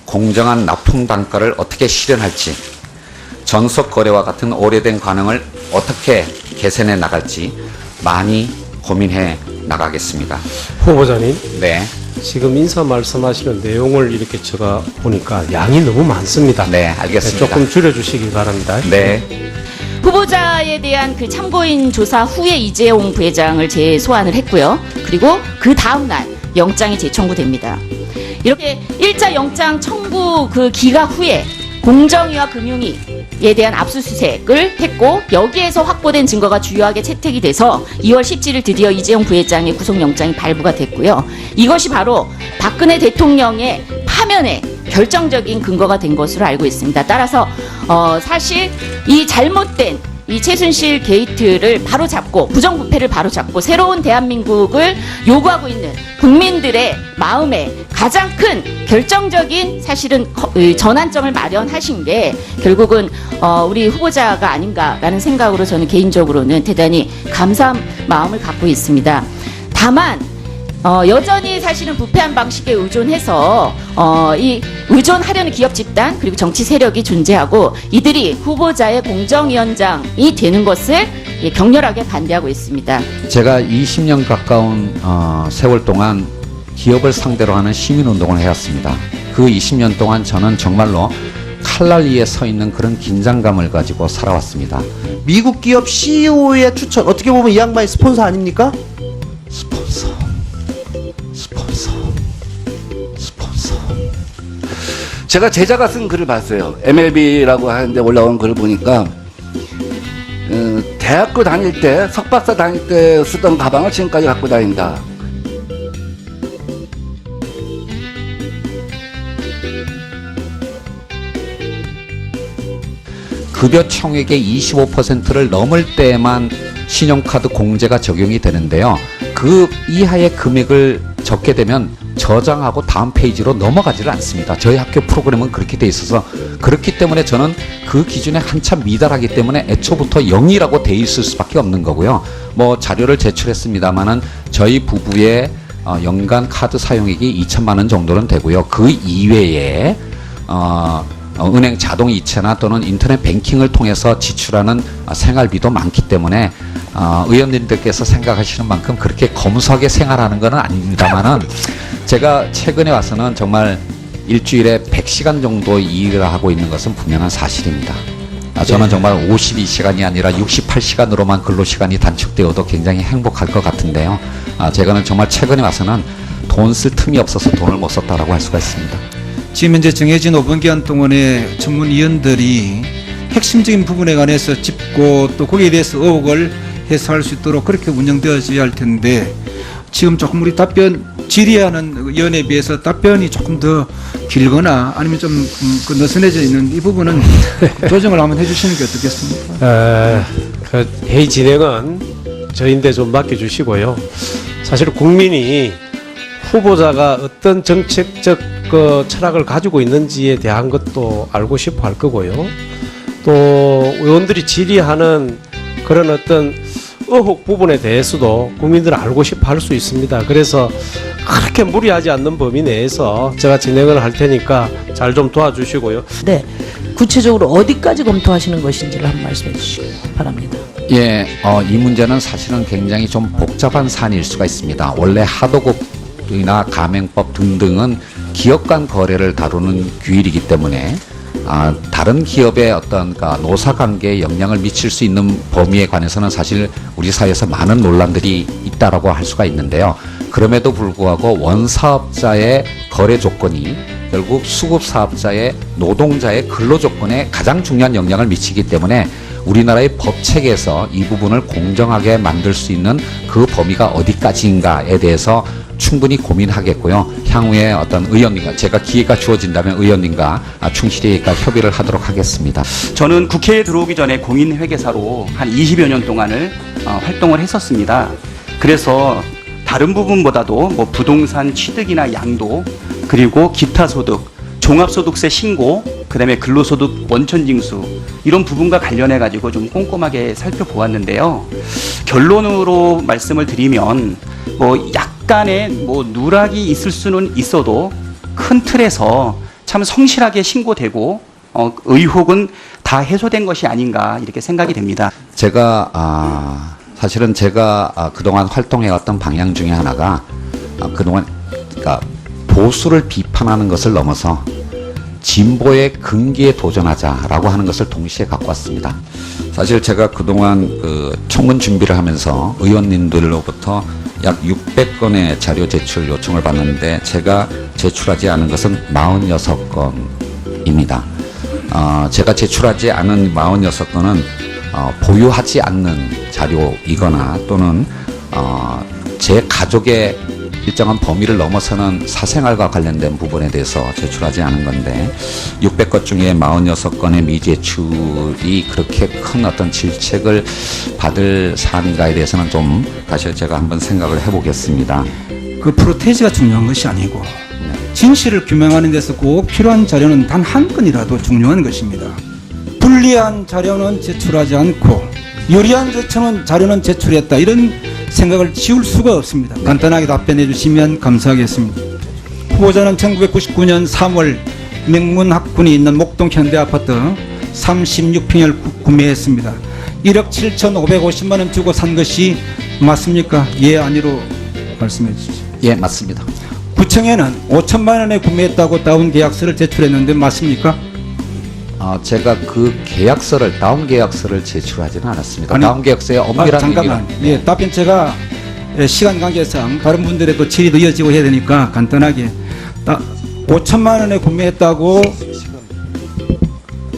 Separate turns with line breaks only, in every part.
공정한 납품 단가를 어떻게 실현할지, 전속 거래와 같은 오래된 관행을 어떻게 개선해 나갈지 많이 고민해 나가겠습니다.
후보자님,
네,
지금 인사 말씀하시는 내용을 이렇게 제가 보니까 양이 너무 많습니다.
네, 알겠습니다.
조금 줄여주시기 바랍니다.
네.
후보자에 대한 그 참고인 조사 후에 이재용 부회장을 재소환을 했고요. 그리고 그 다음날 영장이 재청구됩니다. 이렇게 1차 영장 청구 그 기각 후에 공정위와 금융위에 대한 압수수색을 했고, 여기에서 확보된 증거가 주요하게 채택이 돼서 2월 17일 드디어 이재용 부회장의 구속영장이 발부가 됐고요. 이것이 바로 박근혜 대통령의 파면에 결정적인 근거가 된 것으로 알고 있습니다. 따라서 사실 이 잘못된 이 최순실 게이트를 바로잡고, 부정부패를 바로잡고 새로운 대한민국을 요구하고 있는 국민들의 마음에 가장 큰 결정적인 사실은 전환점을 마련하신 게 결국은 우리 후보자가 아닌가라는 생각으로 저는 개인적으로는 대단히 감사한 마음을 갖고 있습니다. 다만 여전히 사실은 부패한 방식에 의존해서 이 의존하려는 기업 집단 그리고 정치 세력이 존재하고, 이들이 후보자의 공정위원장이 되는 것을 격렬하게 반대하고 있습니다.
제가 20년 가까운 세월 동안 기업을 상대로 하는 시민운동을 해왔습니다. 그 20년 동안 저는 정말로 칼날 위에 서 있는 그런 긴장감을 가지고 살아왔습니다.
미국 기업 CEO의 추천, 어떻게 보면 이 양반이 스폰서 아닙니까?
스폰서.
제가 제자가 쓴 글을 봤어요. MLB라고 하는데 올라온 글을 보니까 대학교 다닐 때, 석박사 다닐 때 쓰던 가방을 지금까지 갖고 다닌다.
급여 총액의 25%를 넘을 때만 신용카드 공제가 적용이 되는데요. 그 이하의 금액을 적게 되면 저장하고 다음 페이지로 넘어가지를 않습니다. 저희 학교 프로그램은 그렇게 돼 있어서, 그렇기 때문에 저는 그 기준에 한참 미달하기 때문에 애초부터 0이라고 돼 있을 수밖에 없는 거고요. 뭐 자료를 제출했습니다만은 저희 부부의 연간 카드 사용액이 2천만 원 정도는 되고요. 그 이외에 은행 자동 이체나 또는 인터넷 뱅킹을 통해서 지출하는 생활비도 많기 때문에 의원님들께서 생각하시는 만큼 그렇게 검소하게 생활하는 건 아닙니다만은, 제가 최근에 와서는 정말 일주일에 100시간 정도 일을 하고 있는 것은 분명한 사실입니다. 저는 정말 52시간이 아니라 68시간으로만 근로시간이 단축되어도 굉장히 행복할 것 같은데요. 제가는 정말 최근에 와서는 돈 쓸 틈이 없어서 돈을 못 썼다라고 할 수가 있습니다.
지금 현재 정해진 5분 기한 동안에 전문위원들이 핵심적인 부분에 관해서 짚고 또 거기에 대해서 의혹을 해소할 수 있도록 그렇게 운영되어져야 할 텐데, 지금 조금 우리 답변 질의하는 위원에 비해서 답변이 조금 더 길거나 아니면 좀 느슨해져 있는 이 부분은 조정을 한번 해주시는 게 어떻겠습니까?
그 회의 진행은 저희인데 좀 맡겨주시고요. 사실 국민이 후보자가 어떤 정책적 그 철학을 가지고 있는지에 대한 것도 알고 싶어 할 거고요. 또 의원들이 질의하는 그런 어떤 의혹 부분에 대해서도 국민들은 알고 싶어 할 수 있습니다. 그래서 그렇게 무리하지 않는 범위 내에서 제가 진행을 할 테니까 잘 좀 도와주시고요.
네, 구체적으로 어디까지 검토하시는 것인지를 한번 말씀해 주시기 바랍니다.
예, 이 문제는 사실은 굉장히 좀 복잡한 사안일 수가 있습니다. 원래 하도급이나 가맹법 등등은 기업 간 거래를 다루는 규율이기 때문에 다른 기업의 어떤 노사관계에 영향을 미칠 수 있는 범위에 관해서는 사실 우리 사회에서 많은 논란들이 있다라고 할 수가 있는데요. 그럼에도 불구하고 원사업자의 거래 조건이 결국 수급사업자의 노동자의 근로 조건에 가장 중요한 영향을 미치기 때문에 우리나라의 법 체계에서 이 부분을 공정하게 만들 수 있는 그 범위가 어디까지인가에 대해서 충분히 고민하겠고요. 향후에 어떤 의원님과, 제가 기회가 주어진다면 의원님과 충실히 협의를 하도록 하겠습니다.
저는 국회에 들어오기 전에 공인회계사로 한 20여 년 동안을 활동을 했었습니다. 그래서 다른 부분보다도 뭐 부동산 취득이나 양도, 그리고 기타 소득, 종합소득세 신고, 그다음에 근로소득 원천징수, 이런 부분과 관련해 가지고 좀 꼼꼼하게 살펴보았는데요. 결론으로 말씀을 드리면 뭐 약간의 뭐 누락이 있을 수는 있어도 큰 틀에서 참 성실하게 신고되고 의혹은 다 해소된 것이 아닌가 이렇게 생각이 됩니다.
제가 사실은 제가 그동안 활동해왔던 방향 중에 하나가 그동안 그러니까 보수를 비판하는 것을 넘어서 진보의 근기에 도전하자라고 하는 것을 동시에 갖고 왔습니다. 사실 제가 그동안 그 청문 준비를 하면서 의원님들로부터 약 600건의 자료 제출 요청을 받는데 제가 제출하지 않은 것은 46건입니다. 제가 제출하지 않은 46건은 보유하지 않는 자료이거나 또는 제 가족의 일정한 범위를 넘어서는 사생활과 관련된 부분에 대해서 제출하지 않은 건데 600건 중에 46건의 미제출이 그렇게 큰 어떤 질책을 받을 사안인가에 대해서는 좀 다시 제가 한번 생각을 해보겠습니다.
그 프로테이지가 중요한 것이 아니고 진실을 규명하는 데서 꼭 필요한 자료는 단 한 건이라도 중요한 것입니다. 불리한 자료는 제출하지 않고 유리한 자료는 제출했다, 이런 생각을 지울 수가 없습니다. 간단하게 답변해 주시면 감사하겠습니다. 후보자는 1999년 3월 명문학군이 있는 목동 현대아파트 36평을 구매했습니다. 1억 7,550만 원 주고 산 것이 맞습니까? 예, 아니로 말씀해 주십시오.
예, 맞습니다.
구청에는 5천만 원에 구매했다고 다운 계약서를 제출했는데 맞습니까?
제가 그 계약서를 다운 계약서를 제출하지는 않았습니다.
아니,
다운 계약서에 엄밀한
잠깐만.
의미가-
예, 답변 제가 시간 관계상 다른 분들의 또 질의도 이어지고 해야 되니까 간단하게 5천만 원에 구매했다고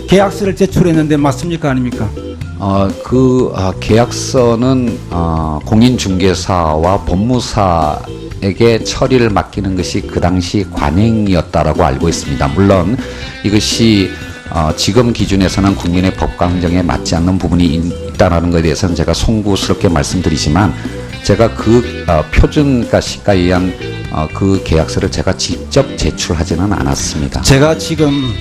계약서를 제출했는데 맞습니까? 아닙니까?
계약서는 공인중개사와 법무사에게 처리를 맡기는 것이 그 당시 관행이었다라고 알고 있습니다. 물론 이것이 지금 기준에서는 국민의 법과 행정에 맞지 않는 부분이 있다는 것에 대해서는 제가 송구스럽게 말씀드리지만 제가 그 표준가 시가에 의한 그 계약서를 제가 직접 제출하지는 않았습니다.
제가 지금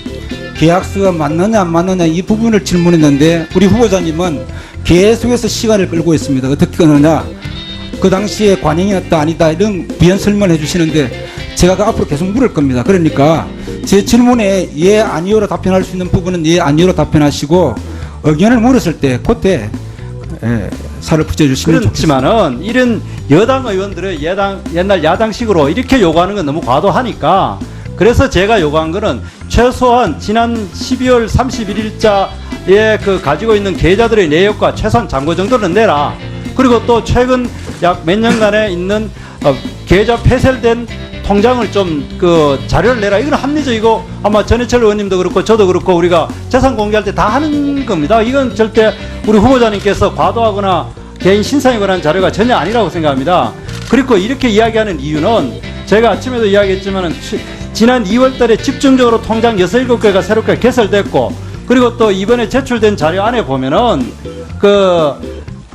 계약서가 맞느냐 안 맞느냐 이 부분을 질문했는데 우리 후보자님은 계속해서 시간을 끌고 있습니다. 어떻게 끊느냐, 그 당시에 관행이었다 아니다 이런 비연 설명을 해주시는데 제가 그 앞으로 계속 물을 겁니다. 그러니까 제 질문에 예 아니요로 답변할 수 있는 부분은 예 아니요로 답변하시고 의견을 물었을 때 그때 살을 붙여주시면 좋겠습니다.
그렇지만은 이런 여당 의원들의 옛날 야당식으로 이렇게 요구하는 건 너무 과도하니까, 그래서 제가 요구한 거는 최소한 지난 12월 31일자에 그 가지고 있는 계좌들의 내역과 최소한 잔고 정도는 내라. 그리고 또 최근 약 몇 년간에 있는 계좌 폐쇄된 통장을 좀 그 자료를 내라. 이건 합리적이고 아마 전해철 의원님도 그렇고 저도 그렇고 우리가 재산 공개할 때 다 하는 겁니다. 이건 절대 우리 후보자님께서 과도하거나 개인 신상에 관한 자료가 전혀 아니라고 생각합니다. 그리고 이렇게 이야기하는 이유는 제가 아침에도 이야기했지만은 지난 2월 달에 집중적으로 통장 6, 7개가 새롭게 개설됐고, 그리고 또 이번에 제출된 자료 안에 보면은 그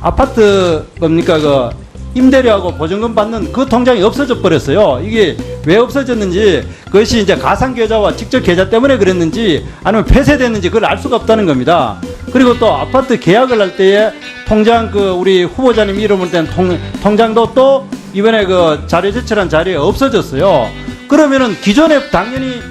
아파트 뭡니까 그 임대료하고 보증금 받는 그 통장이 없어져 버렸어요. 이게 왜 없어졌는지, 그것이 이제 가상 계좌와 직접 계좌 때문에 그랬는지 아니면 폐쇄됐는지 그걸 알 수가 없다는 겁니다. 그리고 또 아파트 계약을 할 때에 통장 그 우리 후보자님 이름으로 된 통장도 또 이번에 그 자료 제출한 자리에 없어졌어요. 그러면은 기존에 당연히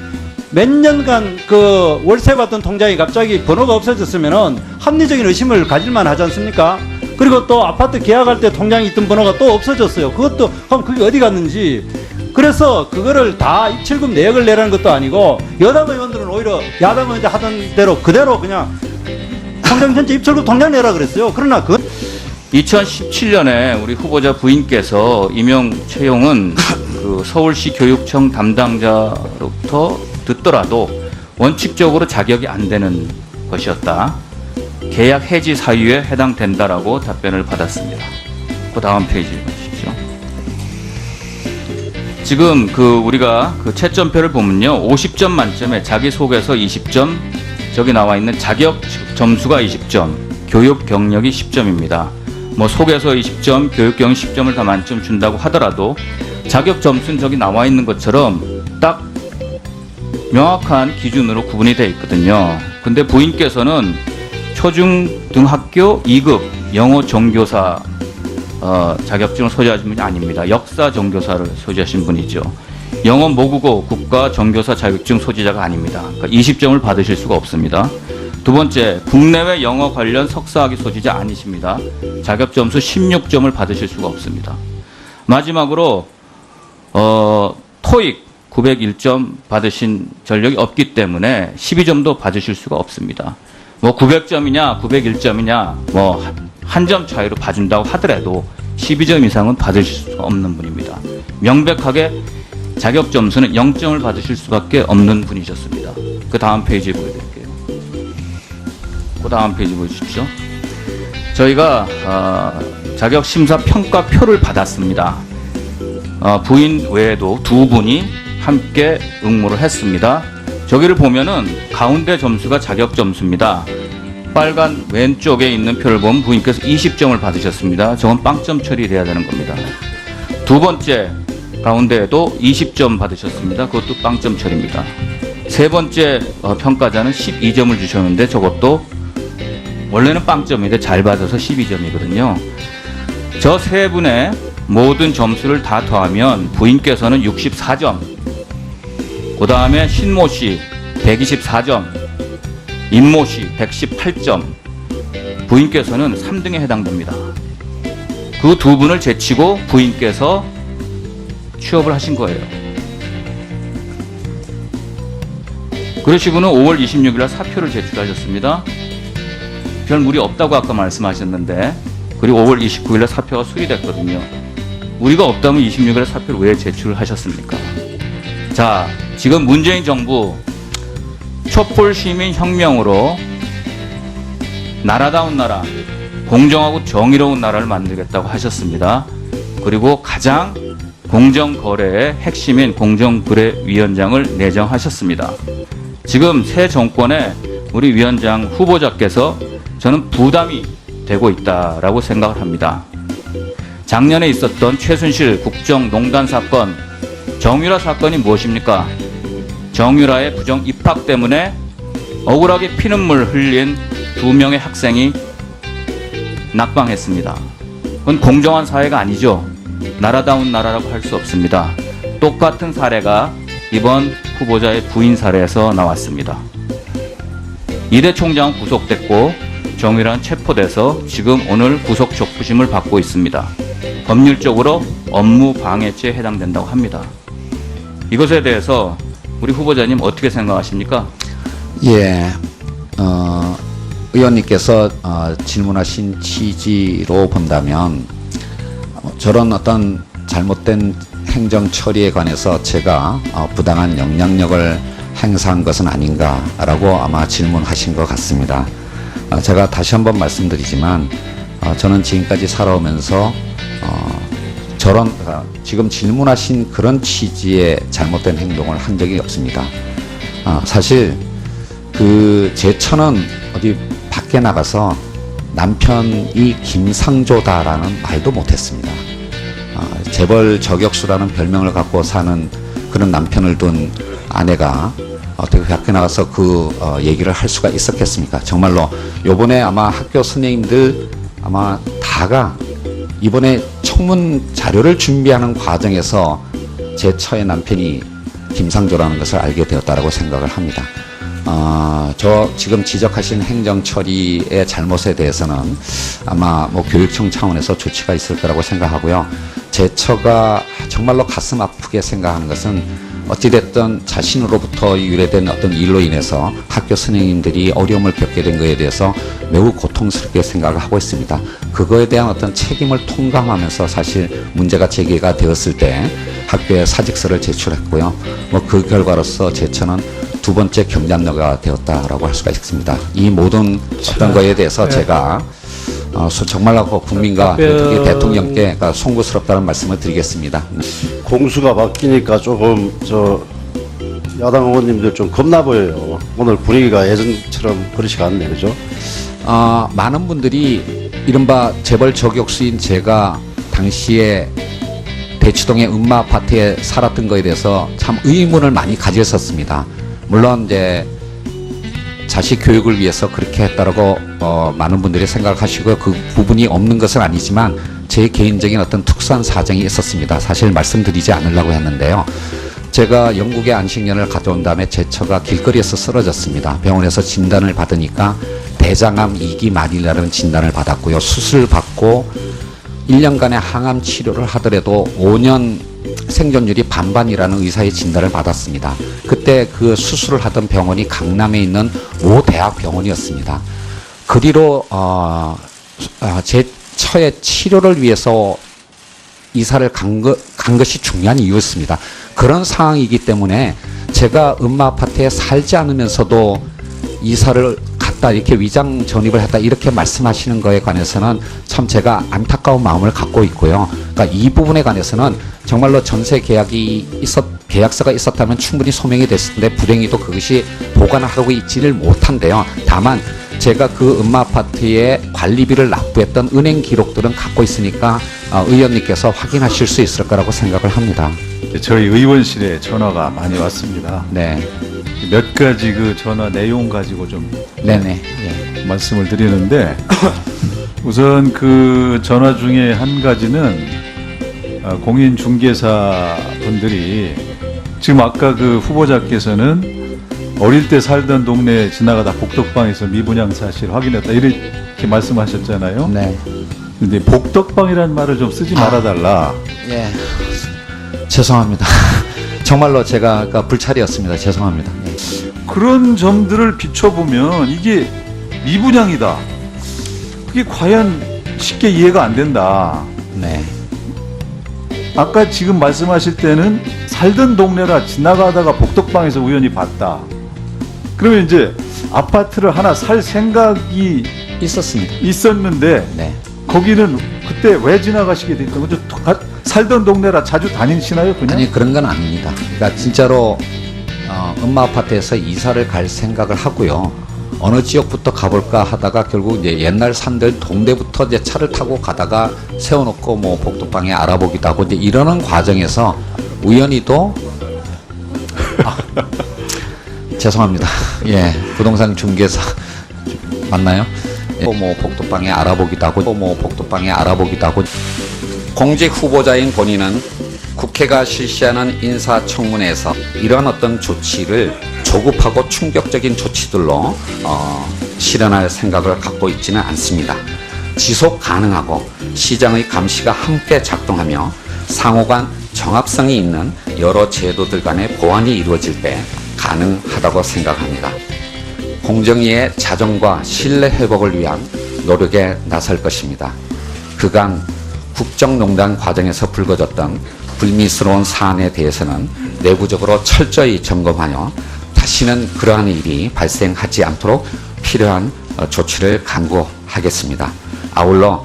몇 년간 그 월세 받던 통장이 갑자기 번호가 없어졌으면은 합리적인 의심을 가질만 하지 않습니까? 그리고 또 아파트 계약할 때 통장에 있던 번호가 또 없어졌어요. 그것도 그럼 그게 어디 갔는지. 그래서 그거를 다 입출금 내역을 내라는 것도 아니고, 여당 의원들은 오히려 야당 의원들 하던 대로 그대로 그냥 통장 전체 입출금 통장 내라 그랬어요. 그러나
2017년에 우리 후보자 부인께서 임용 채용은 그 서울시 교육청 담당자로부터 듣더라도 원칙적으로 자격이 안 되는 것이었다. 계약 해지 사유에 해당된다라고 답변을 받았습니다. 그 다음 페이지 보십시오. 지금 그 우리가 그 채점표를 보면요, 50점 만점에 자기소개서 20점, 저기 나와 있는 자격 점수가 20점, 교육 경력이 10점입니다. 뭐 소개서 20점, 교육 경력 10점을 다 만점 준다고 하더라도 자격 점수는 저기 나와 있는 것처럼 딱 명확한 기준으로 구분이 되어 있거든요. 근데 부인께서는 초중등학교 2급 영어 종교사 자격증을 소지하신 분이 아닙니다. 역사 종교사를 소지하신 분이죠. 영어 모국어 국가 정교사 자격증 소지자가 아닙니다. 그러니까 20점을 받으실 수가 없습니다. 두 번째, 국내외 영어 관련 석사학위 소지자 아니십니다. 자격 점수 16점을 받으실 수가 없습니다. 마지막으로 토익 901점 받으신 전력이 없기 때문에 12점도 받으실 수가 없습니다. 뭐 900점이냐 901점이냐 뭐 한 점 차이로 봐준다고 하더라도 12점 이상은 받으실 수가 없는 분입니다. 명백하게 자격 점수는 0점을 받으실 수밖에 없는 분이셨습니다. 그 다음 페이지 보여드릴게요. 그 다음 페이지 보여주십시오. 저희가 자격 심사 평가표를 받았습니다. 부인 외에도 두 분이 함께 응모를 했습니다. 저기를 보면은 가운데 점수가 자격 점수입니다. 빨간 왼쪽에 있는 표를 보면 부인께서 20점을 받으셨습니다. 저건 빵점 처리돼야 되는 겁니다. 두 번째 가운데에도 20점 받으셨습니다. 그것도 빵점 처리입니다. 세 번째 평가자는 12점을 주셨는데 저것도 원래는 빵점인데 잘 받아서 12점이거든요. 저 세 분의 모든 점수를 다 더하면 부인께서는 64점, 그 다음에 신모 씨 124점, 임모 씨 118점, 부인께서는 3등에 해당됩니다. 그 두 분을 제치고 부인께서 취업을 하신 거예요. 그러시고는 5월 26일 날 사표를 제출하셨습니다. 별 무리 없다고 아까 말씀하셨는데, 그리고 5월 29일 날 사표가 수리됐거든요. 우리가 없다면 26일 날 사표를 왜 제출을 하셨습니까? 자, 지금 문재인 정부 촛불 시민 혁명으로 나라다운 나라, 공정하고 정의로운 나라를 만들겠다고 하셨습니다. 그리고 가장 공정거래의 핵심인 공정거래위원장을 내정하셨습니다. 지금 새 정권의 우리 위원장 후보자께서 저는 부담이 되고 있다라고 생각을 합니다. 작년에 있었던 최순실 국정농단 사건, 정유라 사건이 무엇입니까? 정유라의 부정 입학 때문에 억울하게 피눈물 흘린 2명의 학생이 낙방했습니다. 그건 공정한 사회가 아니죠. 나라다운 나라라고 할 수 없습니다. 똑같은 사례가 이번 후보자의 부인 사례에서 나왔습니다. 이대 총장은 구속됐고 정유라는 체포돼서 지금 오늘 구속 적부심을 받고 있습니다. 법률적으로 업무 방해죄에 해당된다고 합니다. 이것에 대해서 우리 후보자님 어떻게 생각하십니까?
예, 의원님께서 질문하신 취지로 본다면 저런 어떤 잘못된 행정 처리에 관해서 제가 부당한 영향력을 행사한 것은 아닌가라고 아마 질문하신 것 같습니다. 제가 다시 한번 말씀드리지만 저는 지금까지 살아오면서 저런 지금 질문하신 그런 취지의 잘못된 행동을 한 적이 없습니다. 사실 제 처는 어디 밖에 나가서 남편이 김상조다라는 말도 못했습니다. 재벌 저격수라는 별명을 갖고 사는 그런 남편을 둔 아내가 어떻게 밖에 나가서 얘기를 할 수가 있었겠습니까? 정말로 요번에 아마 학교 선생님들 아마 다가 이번에 청문 자료를 준비하는 과정에서 제 처의 남편이 김상조라는 것을 알게 되었다라고 생각을 합니다. 저 지금 지적하신 행정 처리의 잘못에 대해서는 아마 교육청 차원에서 조치가 있을 거라고 생각하고요. 제 처가 정말로 가슴 아프게 생각하는 것은 어찌됐든 자신으로부터 유래된 어떤 일로 인해서 학교 선생님들이 어려움을 겪게 된 것에 대해서 매우 고통스럽게 생각을 하고 있습니다. 그거에 대한 어떤 책임을 통감하면서 사실 문제가 제기가 되었을 때 학교에 사직서를 제출했고요. 그 결과로서 제 처는 두 번째 경장녀가 되었다라고 할 수가 있습니다. 이 모든 어떤 거에 대해서 제가 정말로 국민과 특히 대통령께 송구스럽다는 말씀을 드리겠습니다.
공수가 바뀌니까 조금 야당 의원님들 좀 겁나 보여요. 오늘 분위기가 예전처럼 그렇지가 않네, 그죠?
많은 분들이 이른바 재벌 저격수인 제가 당시에 대치동의 음마 아파트에 살았던 것에 대해서 참 의문을 많이 가졌었습니다. 물론 이제 자식 교육을 위해서 그렇게 했다라고 많은 분들이 생각하시고 그 부분이 없는 것은 아니지만 제 개인적인 어떤 특수한 사정이 있었습니다. 사실 말씀드리지 않으려고 했는데요. 제가 영국의 안식년을 가져온 다음에 제 처가 길거리에서 쓰러졌습니다. 병원에서 진단을 받으니까 대장암 2기 말이라는 진단을 받았고요. 수술 받고 1년간의 항암 치료를 하더라도 5년 생존율이 반반이라는 의사의 진단을 받았습니다. 그때 그 수술을 하던 병원이 강남에 있는 모 대학병원이었습니다. 그 뒤로 제 처의 치료를 위해서 이사를 간 것이 중요한 이유였습니다. 그런 상황이기 때문에 제가 음마 아파트에 살지 않으면서도 이사를 갔다 이렇게 위장 전입을 했다 이렇게 말씀하시는 거에 관해서는 참 제가 안타까운 마음을 갖고 있고요. 그러니까 이 부분에 관해서는 정말로 전세 계약서가 있었다면 충분히 소명이 됐을 텐데 불행히도 그것이 보관하고 있지를 못한데요. 다만 제가 그 음마 아파트에 관리비를 납부했던 은행 기록들은 갖고 있으니까 의원님께서 확인하실 수 있을 거라고 생각을 합니다.
저희 의원실에 전화가 많이 왔습니다.
네.
몇 가지 그 전화 내용 가지고 좀
네네. 예.
말씀을 드리는데 우선 그 전화 중에 한 가지는 공인중개사 분들이 지금 아까 그 후보자께서는 어릴 때 살던 동네 지나가다 복덕방에서 미분양 사실 확인했다 이렇게 말씀하셨잖아요.
네.
근데 복덕방이라는 말을 좀 쓰지 말아달라.
예. 죄송합니다. 정말로 제가 아까 불찰이었습니다. 죄송합니다. 예.
그런 점들을 비춰보면 이게 미분양이다. 그게 과연 쉽게 이해가 안 된다.
네.
아까 지금 말씀하실 때는 살던 동네라 지나가다가 복덕방에서 우연히 봤다. 그러면 이제 아파트를 하나 살 생각이
있었습니다.
있었는데
네.
거기는 그때 왜 지나가시게 됐던 거죠? 살던 동네라 자주 다니시나요, 그냥?
아니 그런 건 아닙니다. 그러니까 진짜로 음마 아파트에서 이사를 갈 생각을 하고요. 어느 지역부터 가볼까 하다가 결국 이제 옛날 산들 동네부터 이제 차를 타고 가다가 세워놓고 뭐 복덕방에 알아보기도 하고 이제 이러는 과정에서 우연히도 죄송합니다. 예, 부동산 중개사 맞나요? 예, 뭐 복덕방에 알아보기도 하고 공직 후보자인 본인은 국회가 실시하는 인사청문회에서 이러한 어떤 조치를 조급하고 충격적인 조치들로 실현할 생각을 갖고 있지는 않습니다. 지속 가능하고 시장의 감시가 함께 작동하며 상호간 정합성이 있는 여러 제도들 간의 보완이 이루어질 때 가능하다고 생각합니다. 공정위의 자정과 신뢰 회복을 위한 노력에 나설 것입니다. 그간 국정농단 과정에서 불거졌던 불미스러운 사안에 대해서는 내부적으로 철저히 점검하여 다시는 그러한 일이 발생하지 않도록 필요한 조치를 강구하겠습니다. 아울러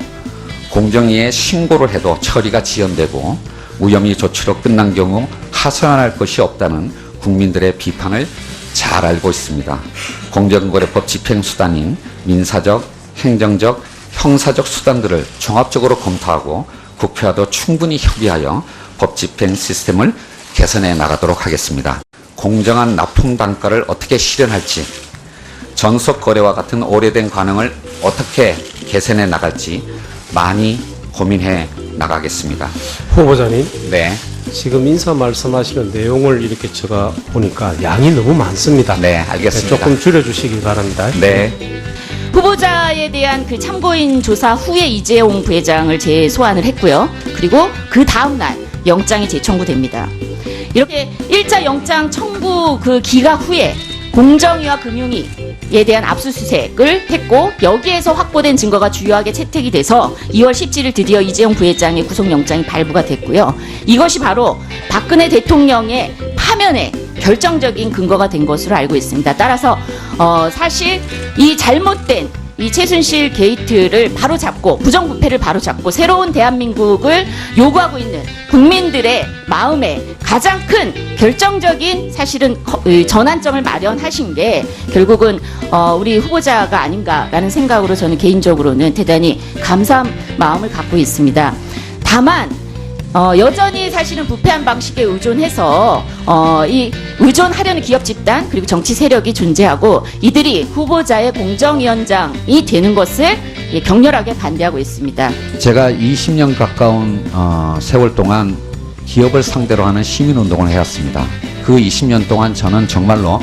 공정위에 신고를 해도 처리가 지연되고 무혐의 조치로 끝난 경우 하소연할 것이 없다는 국민들의 비판을 잘 알고 있습니다. 공정거래법 집행수단인 민사적, 행정적, 형사적 수단들을 종합적으로 검토하고 국회와도 충분히 협의하여 법 집행 시스템을 개선해 나가도록 하겠습니다. 공정한 납품 단가를 어떻게 실현할지, 전속 거래와 같은 오래된 관행을 어떻게 개선해 나갈지 많이 고민해 나가겠습니다.
후보자님,
네.
지금 인사 말씀하시는 내용을 이렇게 제가 보니까 양이 너무 많습니다.
네, 알겠습니다.
조금 줄여주시기 바랍니다.
네.
후보자에 대한 그 참고인 조사 후에 이재용 부회장을 재소환을 했고요. 그리고 그 다음 날 영장이 재청구됩니다. 이렇게 1차 영장 청구 그 기각 후에 공정위와 금융위에 대한 압수수색을 했고 여기에서 확보된 증거가 주요하게 채택이 돼서 2월 17일 드디어 이재용 부회장의 구속영장이 발부가 됐고요. 이것이 바로 박근혜 대통령의 파면에 결정적인 근거가 된 것으로 알고 있습니다. 따라서 사실 이 잘못된 이 최순실 게이트를 바로잡고 부정부패를 바로잡고 새로운 대한민국을 요구하고 있는 국민들의 마음에 가장 큰 결정적인 사실은 전환점을 마련하신 게 결국은 우리 후보자가 아닌가라는 생각으로 저는 개인적으로는 대단히 감사한 마음을 갖고 있습니다. 다만 여전히 사실은 부패한 방식에 의존해서 이 의존하려는 기업 집단 그리고 정치 세력이 존재하고 이들이 후보자의 공정위원장이 되는 것을 격렬하게 반대하고 있습니다.
제가 20년 가까운 세월 동안 기업을 상대로 하는 시민운동을 해왔습니다. 그 20년 동안 저는 정말로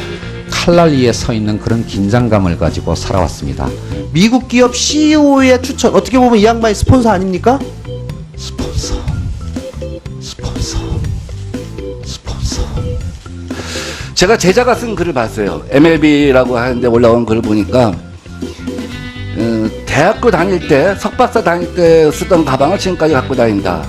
칼날 위에 서 있는 그런 긴장감을 가지고 살아왔습니다.
미국 기업 CEO의 추천, 어떻게 보면 이 양반이 스폰서 아닙니까?
스폰서.
제가 제자가 쓴 글을 봤어요. MLB라고 하는데 올라온 글을 보니까 대학교 다닐 때, 석박사 다닐 때 쓰던 가방을 지금까지 갖고 다닌다.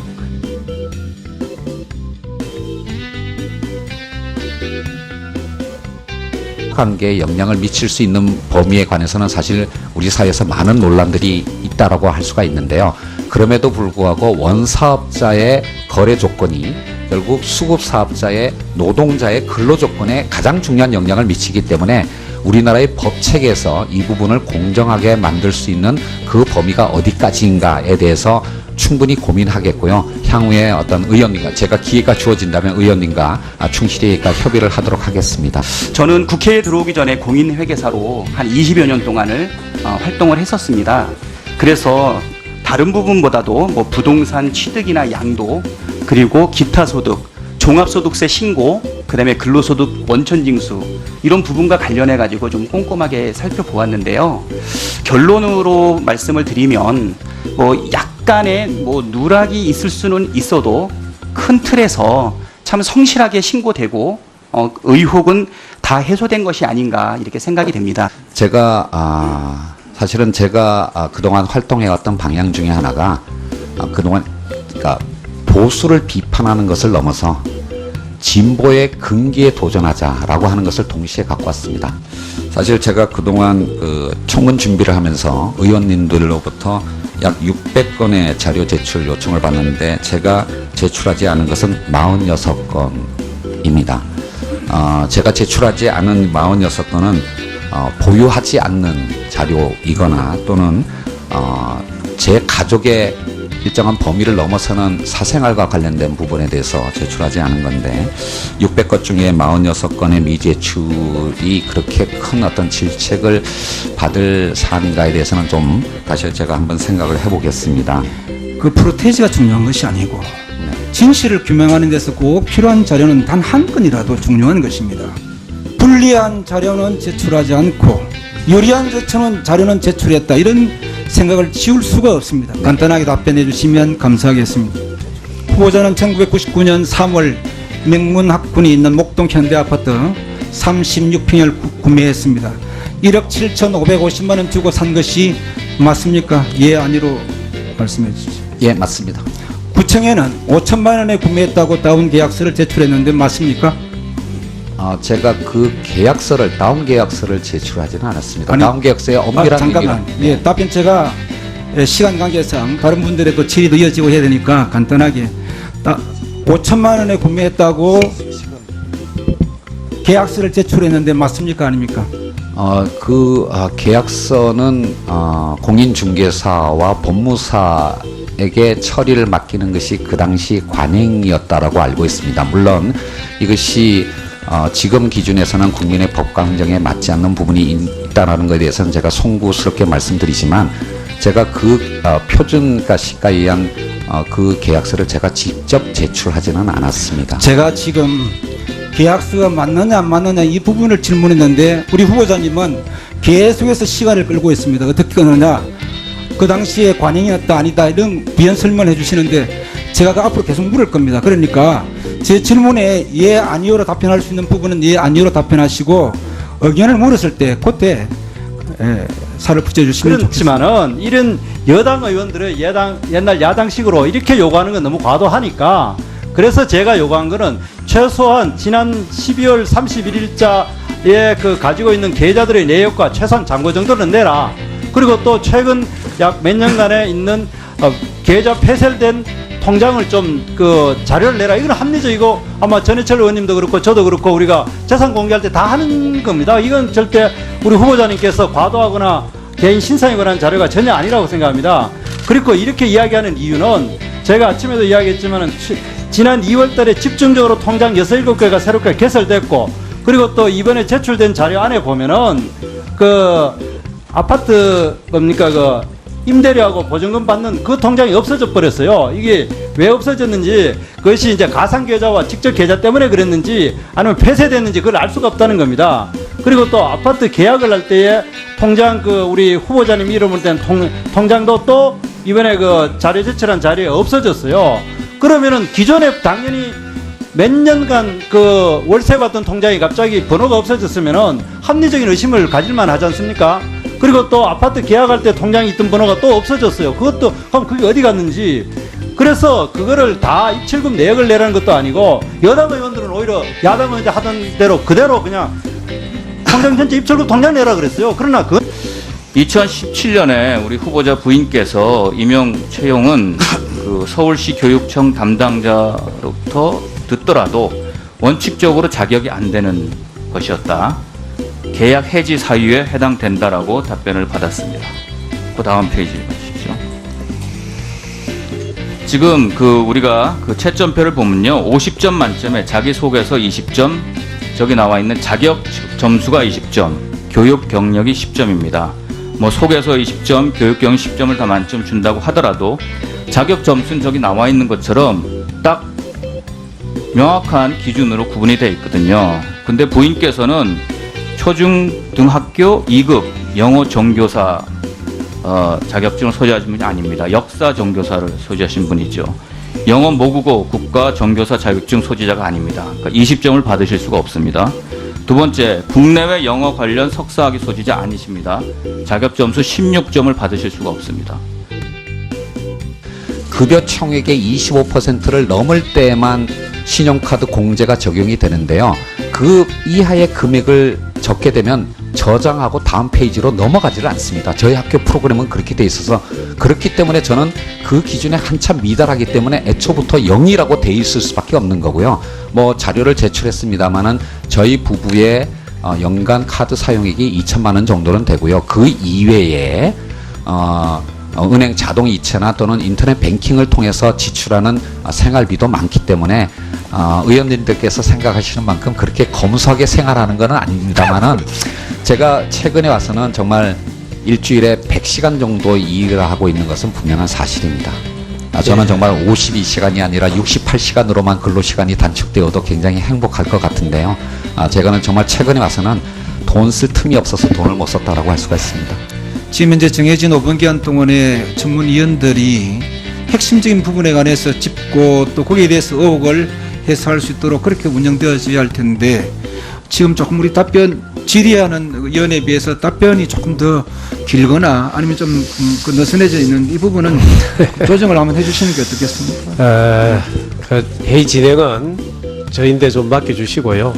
관계에 영향을 미칠 수 있는 범위에 관해서는 사실 우리 사회에서 많은 논란들이 있다라고 할 수가 있는데요. 그럼에도 불구하고 원사업자의 거래 조건이 결국 수급사업자의 노동자의 근로 조건에 가장 중요한 영향을 미치기 때문에 우리나라의 법 체계에서 이 부분을 공정하게 만들 수 있는 그 범위가 어디까지인가에 대해서 충분히 고민하겠고요. 향후에 어떤 의원님과 제가 기회가 주어진다면 의원님과 충실히 협의를 하도록 하겠습니다.
저는 국회에 들어오기 전에 공인회계사로 한 20여 년 동안을 활동을 했었습니다. 그래서 다른 부분보다도 뭐 부동산 취득이나 양도, 그리고 기타 소득, 종합소득세 신고, 그다음에 근로소득 원천징수 이런 부분과 관련해 가지고 좀 꼼꼼하게 살펴보았는데요. 결론으로 말씀을 드리면 뭐 약간의 뭐 누락이 있을 수는 있어도 큰 틀에서 참 성실하게 신고되고 의혹은 다 해소된 것이 아닌가 이렇게 생각이 됩니다.
제가 사실은 제가 그동안 활동해왔던 방향 중에 하나가 그동안 그러니까 보수를 비판하는 것을 넘어서 진보의 근기에 도전하자라고 하는 것을 동시에 갖고 왔습니다. 사실 제가 그동안 청문 준비를 하면서 의원님들로부터 약 600건의 자료 제출 요청을 받는데 제가 제출하지 않은 것은 46건입니다. 제가 제출하지 않은 46건은 보유하지 않는 자료이거나 또는 제 가족의 일정한 범위를 넘어서는 사생활과 관련된 부분에 대해서 제출하지 않은 건데 600건 중에 46건의 미제출이 그렇게 큰 어떤 질책을 받을 사안인가에 대해서는 좀 다시 제가 한번 생각을 해보겠습니다.
그 프로테이지가 중요한 것이 아니고 진실을 규명하는 데서 꼭 필요한 자료는 단 한 건이라도 중요한 것입니다. 불리한 자료는 제출하지 않고 유리한 자료는 제출했다, 이런 생각을 지울 수가 없습니다. 간단하게 답변해 주시면 감사하겠습니다. 후보자는 1999년 3월 명문학군이 있는 목동 현대아파트 36평을 구매했습니다. 1억 7,550만 원 주고 산 것이 맞습니까? 예, 아니로 말씀해 주시죠.
예, 맞습니다.
구청에는 5천만 원에 구매했다고 다운 계약서를 제출했는데 맞습니까?
제가 그 계약서를 다운 계약서를 제출하지는 않았습니다.
아니,
다운 계약서에 엄밀한
잠깐만. 예, 답변 제가 시간 관계상 다른 분들의 또 질의도 이어지고 해야 되니까 간단하게 5천만 원에 구매했다고 계약서를 제출했는데 맞습니까, 아닙니까?
계약서는 공인중개사와 법무사에게 처리를 맡기는 것이 그 당시 관행이었다라고 알고 있습니다. 물론 이것이 지금 기준에서는 국민의 법강정에 맞지 않는 부분이 있다는 것에 대해서는 제가 송구스럽게 말씀드리지만 제가 그 표준가시가에 의한 그 계약서를 제가 직접 제출하지는 않았습니다.
제가 지금 계약서가 맞느냐 안 맞느냐 이 부분을 질문했는데 우리 후보자님은 계속해서 시간을 끌고 있습니다. 어떻게 끊느냐, 그 당시에 관행이었다 아니다 이런 비연 설명을 해주시는데 제가 그 앞으로 계속 물을 겁니다. 그러니까 제 질문에 예 아니요로 답변할 수 있는 부분은 예 아니요로 답변하시고 의견을 물었을 때 그때 살을 붙여주시면 좋겠습니다.
그렇지만은 이런 여당 의원들의 옛날 야당식으로 이렇게 요구하는 건 너무 과도하니까 그래서 제가 요구한 거는 최소한 지난 12월 31일자에 그 가지고 있는 계좌들의 내역과 최소한 잔고 정도는 내라. 그리고 또 최근 약 몇 년간에 있는 계좌 폐쇄된 통장을 좀 그 자료를 내라. 이건 합리적이고 아마 전해철 의원님도 그렇고 저도 그렇고 우리가 재산 공개할 때 다 하는 겁니다. 이건 절대 우리 후보자님께서 과도하거나 개인 신상에 관한 자료가 전혀 아니라고 생각합니다. 그리고 이렇게 이야기하는 이유는 제가 아침에도 이야기했지만은 지난 2월 달에 집중적으로 통장 6, 7개가 새롭게 개설됐고 그리고 또 이번에 제출된 자료 안에 보면은 그 아파트 뭡니까 그 임대료하고 보증금 받는 그 통장이 없어져 버렸어요. 이게 왜 없어졌는지, 그것이 이제 가상 계좌와 직접 계좌 때문에 그랬는지 아니면 폐쇄됐는지 그걸 알 수가 없다는 겁니다. 그리고 또 아파트 계약을 할 때에 통장 우리 후보자님 이름으로 된 통장도 또 이번에 자료 제출한 자리에 없어졌어요. 그러면은 기존에 당연히 몇 년간 월세 받던 통장이 갑자기 번호가 없어졌으면은 합리적인 의심을 가질만 하지 않습니까? 그리고 또 아파트 계약할 때 통장에 있던 번호가 또 없어졌어요. 그것도 그럼 그게 어디 갔는지. 그래서 그거를 다 입출금 내역을 내라는 것도 아니고, 여당 의원들은 오히려 야당 의원들 하던 대로 그대로 그냥 통장 전체 입출금 통장 내라 그랬어요. 그러나
2017년에 우리 후보자 부인께서 임용 채용은 그 서울시 교육청 담당자로부터 듣더라도 원칙적으로 자격이 안 되는 것이었다. 계약 해지 사유에 해당된다라고 답변을 받았습니다. 그 다음 페이지 보시죠. 지금 우리가 채점표를 보면요, 50점 만점에 자기소개서 20점, 저기 나와 있는 자격 점수가 20점, 교육 경력이 10점입니다. 뭐 소개서 20점, 교육 경력 10점을 다 만점 준다고 하더라도 자격 점수는 저기 나와 있는 것처럼 딱 명확한 기준으로 구분이 되어 있거든요. 근데 부인께서는 초중등학교 2급 영어 정교사 자격증을 소지하신 분이 아닙니다. 역사 정교사를 소지하신 분이죠. 영어 모국어 국가 정교사 자격증 소지자가 아닙니다. 그러니까 20점을 받으실 수가 없습니다. 두 번째, 국내외 영어 관련 석사학위 소지자 아니십니다. 자격 점수 16점을 받으실 수가 없습니다.
급여 총액의 25%를 넘을 때만 신용카드 공제가 적용이 되는데요. 그 이하의 금액을 적게 되면 저장하고 다음 페이지로 넘어가지를 않습니다. 저희 학교 프로그램은 그렇게 돼 있어서, 그렇기 때문에 저는 그 기준에 한참 미달하기 때문에 애초부터 0이라고 돼 있을 수밖에 없는 거고요. 뭐 자료를 제출했습니다만은 저희 부부의 연간 카드 사용액이 2천만 원 정도는 되고요. 그 이외에 은행 자동 이체나 또는 인터넷 뱅킹을 통해서 지출하는 생활비도 많기 때문에 의원님들께서 생각하시는 만큼 그렇게 검소하게 생활하는 건 아닙니다만은, 제가 최근에 와서는 정말 일주일에 100시간 정도 일을 하고 있는 것은 분명한 사실입니다. 저는 정말 52시간이 아니라 68시간으로만 근로시간이 단축되어도 굉장히 행복할 것 같은데요. 제가는 정말 최근에 와서는 돈 쓸 틈이 없어서 돈을 못 썼다라고 할 수가 있습니다.
지금 현재 정해진 5분 기한 동안에 전문위원들이 핵심적인 부분에 관해서 짚고 또 거기에 대해서 의혹을 해소할 수 있도록 그렇게 운영되어져야 할 텐데, 지금 조금 우리 답변 질의하는 의원에 비해서 답변이 조금 더 길거나 아니면 좀 느슨해져 있는 이 부분은 조정을 한번 해주시는 게 어떻겠습니까?
회의 진행은 저희인데 좀 맡겨주시고요.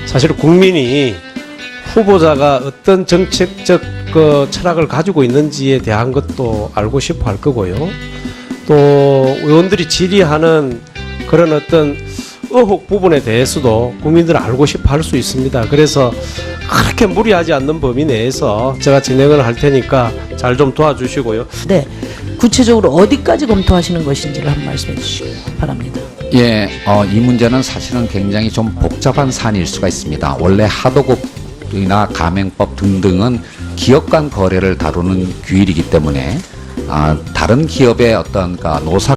사실 국민이 후보자가 어떤 정책적 철학을 가지고 있는지에 대한 것도 알고 싶어 할 거고요. 또 의원들이 질의하는 그런 어떤 의혹 부분에 대해서도 국민들은 알고 싶어 할 수 있습니다. 그래서 그렇게 무리하지 않는 범위 내에서 제가 진행을 할 테니까 잘 좀 도와주시고요.
네, 구체적으로 어디까지 검토하시는 것인지를 한번 말씀해 주시기 바랍니다.
예, 이 문제는 사실은 굉장히 좀 복잡한 사안일 수가 있습니다. 원래 하도급이나 가맹법 등등은 기업 간 거래를 다루는 규율이기 때문에 다른 기업의 어떤 노사